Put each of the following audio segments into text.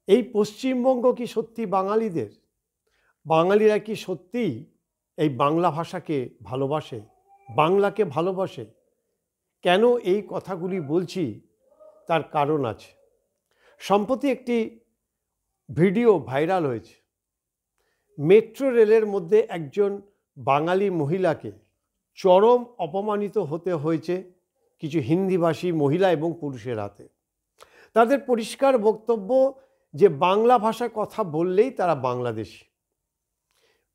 এই পশ্চিমবঙ্গ কি সত্যি বাঙালিদের? বাঙালিরা কি সত্যিই এই বাংলা ভাষাকে ভালোবাসে, বাংলাকে ভালোবাসে? কেন এই কথাগুলি বলছি তার কারণ আছে। সম্প্রতি একটি ভিডিও ভাইরাল হয়েছে। মেট্রো রেলের মধ্যে একজন বাঙালি মহিলাকে চরম অপমানিত হতে হয়েছে কিছু হিন্দিভাষী মহিলা এবং পুরুষের হাতে। তাদের পরিষ্কার বক্তব্য যে বাংলা ভাষা কথা বললেই তারা বাংলাদেশী,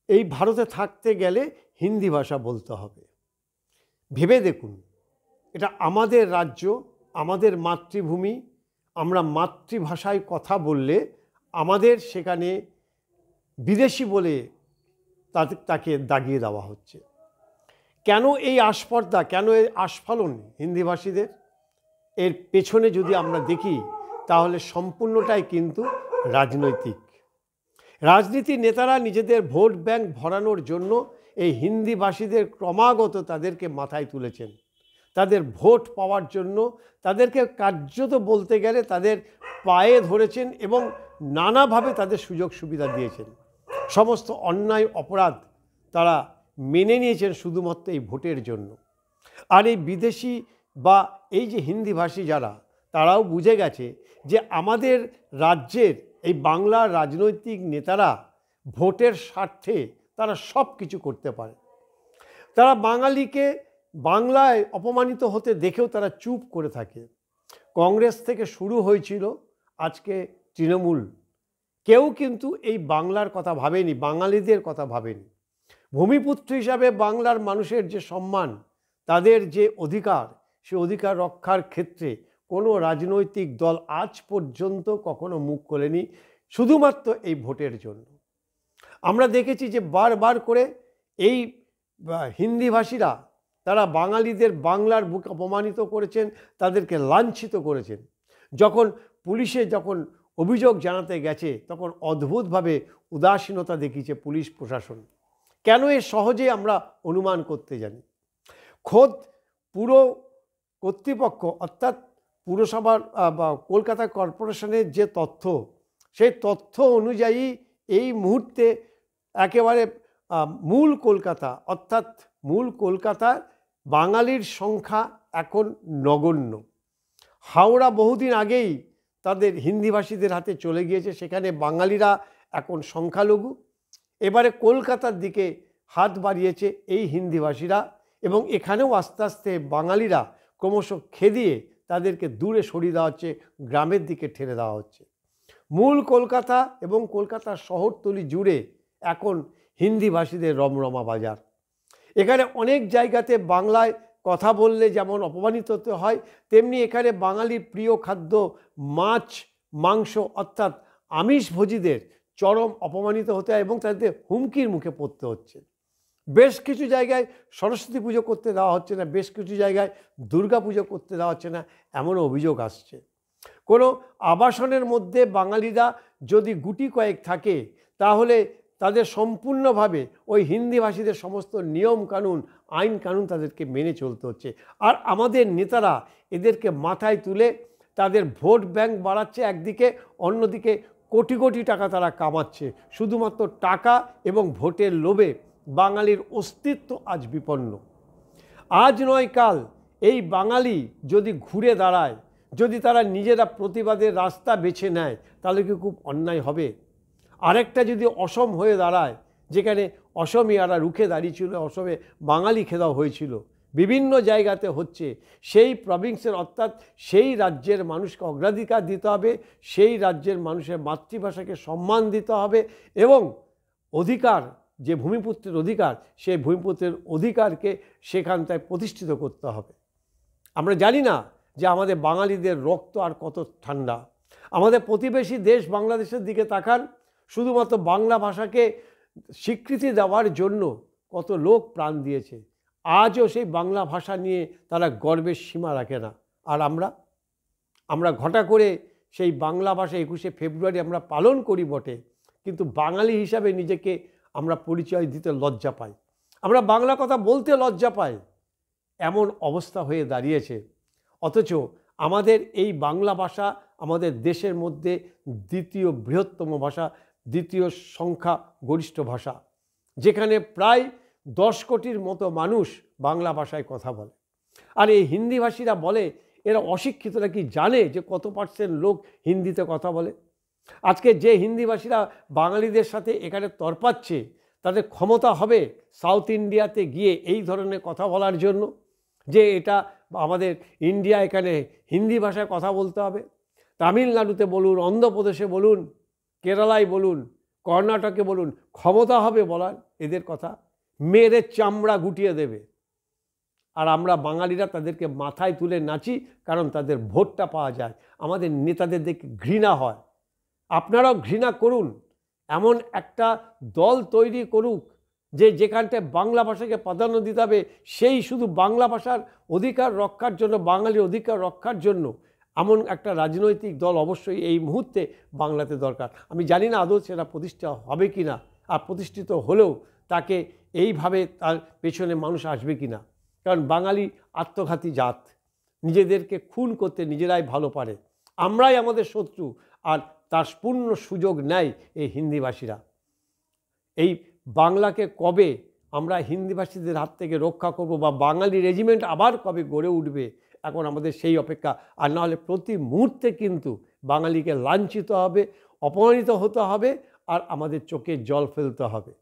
এই ভারতে থাকতে গেলে হিন্দি ভাষা বলতে হবে। ভেবে দেখুন, এটা আমাদের রাজ্য, আমাদের মাতৃভূমি। আমরা মাতৃভাষায় কথা বললে আমাদের সেখানে বিদেশি বলে তাকে দাগিয়ে দেওয়া হচ্ছে। কেন এই আস্পর্ধা, কেন এই আস্ফালন হিন্দিভাষীদের? এর পেছনে যদি আমরা দেখি তাহলে সম্পূর্ণটাই কিন্তু রাজনৈতিক। রাজনীতি নেতারা নিজেদের ভোট ব্যাংক ভরানোর জন্য এই হিন্দিভাষীদের ক্রমাগত তাদেরকে মাথায় তুলেছেন। তাদের ভোট পাওয়ার জন্য তাদেরকে কার্যত বলতে গেলে তাদের পায়ে ধরেছেন এবং নানাভাবে তাদের সুযোগ সুবিধা দিয়েছেন। সমস্ত অন্যায় অপরাধ তারা মেনে নিয়েছেন শুধুমাত্র এই ভোটের জন্য। আর এই বিদেশি বা এই যে হিন্দিভাষী যারা, তারাও বুঝে গেছে যে আমাদের রাজ্যের এই বাংলার রাজনৈতিক নেতারা ভোটের স্বার্থে তারা সব কিছু করতে পারে। তারা বাঙালিকে বাংলায় অপমানিত হতে দেখেও তারা চুপ করে থাকে। কংগ্রেস থেকে শুরু হয়েছিল, আজকে তৃণমূল, কেউ কিন্তু এই বাংলার কথা ভাবেনি, বাঙালিদের কথা ভাবেনি। ভূমিপুত্র হিসাবে বাংলার মানুষের যে সম্মান, তাদের যে অধিকার, সে অধিকার রক্ষার ক্ষেত্রে কোনো রাজনৈতিক দল আজ পর্যন্ত কখনো মুখ খোলেনি, শুধুমাত্র এই ভোটের জন্য। আমরা দেখেছি যে বারবার করে এই হিন্দিভাষীরা তারা বাঙালিদের বাংলার বুক অপমানিত করেছেন, তাদেরকে লাঞ্ছিত করেছেন। যখন পুলিশে অভিযোগ জানাতে গেছে তখন অদ্ভুতভাবে উদাসীনতা দেখিয়েছে পুলিশ প্রশাসন। কেন এ সহজে আমরা অনুমান করতে জানি। খোদ পুর কর্তৃপক্ষ অর্থাৎ পুরসভার বা কলকাতা কর্পোরেশনের যে তথ্য, সেই তথ্য অনুযায়ী এই মুহূর্তে একেবারে মূল কলকাতা অর্থাৎ মূল কলকাতার বাঙালির সংখ্যা এখন নগণ্য। হাওড়া বহুদিন আগেই তাদের হিন্দিভাষীদের হাতে চলে গিয়েছে, সেখানে বাঙালিরা এখন সংখ্যালঘু। এবারে কলকাতার দিকে হাত বাড়িয়েছে এই হিন্দিভাষীরা এবং এখানেও আস্তে আস্তে বাঙালিরা ক্রমশ খেদিয়ে তাদেরকে দূরে সরিয়ে দেওয়া হচ্ছে, গ্রামের দিকে ঠেলে দেওয়া হচ্ছে। মূল কলকাতা এবং কলকাতার শহরতলি জুড়ে এখন হিন্দিভাষীদের রমরমা বাজার। এখানে অনেক জায়গাতে বাংলায় কথা বললে যেমন অপমানিত হতে হয়, তেমনি এখানে বাঙালির প্রিয় খাদ্য মাছ মাংস অর্থাৎ আমিষভোজীদের চরম অপমানিত হতে হয় এবং তাদের হুমকির মুখে পড়তে হচ্ছে। বেশ কিছু জায়গায় সরস্বতী পুজো করতে দেওয়া হচ্ছে না, বেশ কিছু জায়গায় দুর্গা পুজো করতে দেওয়া হচ্ছে না, এমনও অভিযোগ আসছে। কোনো আবাসনের মধ্যে বাঙালিরা যদি গুটি কয়েক থাকে তাহলে তাদের সম্পূর্ণভাবে ওই হিন্দিভাষীদের সমস্ত নিয়ম কানুন আইন কানুন তাদেরকে মেনে চলতে হচ্ছে। আর আমাদের নেতারা এদেরকে মাথায় তুলে তাদের ভোট ব্যাংক বাড়াচ্ছে একদিকে, অন্যদিকে কোটি কোটি টাকা তারা কামাচ্ছে শুধুমাত্র টাকা এবং ভোটের লোভে। বাঙালির অস্তিত্ব আজ বিপন্ন। আজ নয় কাল এই বাঙালি যদি ঘুরে দাঁড়ায়, যদি তারা নিজেরা প্রতিবাদের রাস্তা বেছে নেয়, তাহলে কি খুব অন্যায় হবে? আরেকটা যদি অসম হয়ে দাঁড়ায়, যেখানে অসমিয়ারা রুখে দাঁড়িয়েছিল, অসমে বাঙালি খেদাও হয়েছিল, বিভিন্ন জায়গাতে হচ্ছে, সেই প্রভিন্সের অর্থাৎ সেই রাজ্যের মানুষকে অগ্রাধিকার দিতে হবে, সেই রাজ্যের মানুষের মাতৃভাষাকে সম্মান দিতে হবে এবং অধিকার, যে ভূমিপুত্রের অধিকার, সেই ভূমিপুত্রের অধিকারকে সেখানটায় প্রতিষ্ঠিত করতে হবে। আমরা জানি না যে আমাদের বাঙালিদের রক্ত আর কত ঠান্ডা। আমাদের প্রতিবেশী দেশ বাংলাদেশের দিকে তাকান, শুধুমাত্র বাংলা ভাষাকে স্বীকৃতি দেওয়ার জন্য কত লোক প্রাণ দিয়েছে। আজও সেই বাংলা ভাষা নিয়ে তারা গর্বের সীমা রাখে না। আর আমরা ঘটা করে সেই বাংলা ভাষা 21শে ফেব্রুয়ারি আমরা পালন করি বটে, কিন্তু বাঙালি হিসাবে নিজেকে আমরা পরিচয় দিতে লজ্জা পাই, আমরা বাংলা কথা বলতে লজ্জা পাই। এমন অবস্থা হয়ে দাঁড়িয়েছে। অথচ আমাদের এই বাংলা ভাষা আমাদের দেশের মধ্যে দ্বিতীয় বৃহত্তম ভাষা, দ্বিতীয় সংখ্যা গরিষ্ঠ ভাষা, যেখানে প্রায় 10 কোটির মতো মানুষ বাংলা ভাষায় কথা বলে। আর এই হিন্দিভাষীরা বলে এরা অশিক্ষিতরা কি জানে যে কত পার্সেন্ট লোক হিন্দিতে কথা বলে? আজকে যে হিন্দিভাষীরা বাঙালিদের সাথে এখানে তরপাচ্ছে, তাদের ক্ষমতা হবে সাউথ ইন্ডিয়াতে গিয়ে এই ধরনের কথা বলার জন্য যে এটা আমাদের ইন্ডিয়া, এখানে হিন্দি ভাষায় কথা বলতে হবে? তামিলনাড়ুতে বলুন, অন্ধ্রপ্রদেশে বলুন, কেরালায় বলুন, কর্ণাটকে বলুন, ক্ষমতা হবে বলার এদের কথা? মেরে চামড়া গুটিয়ে দেবে। আর আমরা বাঙালিরা তাদেরকে মাথায় তুলে নাচি, কারণ তাদের ভোটটা পাওয়া যায়। আমাদের নেতাদের দেখে ঘৃণা হয়। আপনারাও ঘৃণা করুন, এমন একটা দল তৈরি করুক যে যেখানটায় বাংলা ভাষাকে প্রাধান্য দিতে হবে, সেই শুধু বাংলা ভাষার অধিকার রক্ষার জন্য, বাঙালির অধিকার রক্ষার জন্য এমন একটা রাজনৈতিক দল অবশ্যই এই মুহূর্তে বাংলাতে দরকার। আমি জানি না আদৌ সেটা প্রতিষ্ঠা হবে কি না, আর প্রতিষ্ঠিত হলেও তাকে এইভাবে তার পেছনে মানুষ আসবে কি না। কারণ বাঙালি আত্মঘাতী জাত, নিজেদেরকে খুন করতে নিজেরাই ভালো পারে। আমরাই আমাদের শত্রু, আর তার পূর্ণ সুযোগ নেয় এই হিন্দিভাষীরা। এই বাংলাকে কবে আমরা হিন্দিভাষীদের হাত থেকে রক্ষা করব, বা বাঙালি রেজিমেন্ট আবার কবে গড়ে উঠবে, এখন আমাদের সেই অপেক্ষা। আর না হলে প্রতি মুহূর্তে কিন্তু বাঙালিকে লাঞ্ছিত হবে, অপমানিত হতে হবে, আর আমাদের চোখে জল ফেলতে হবে।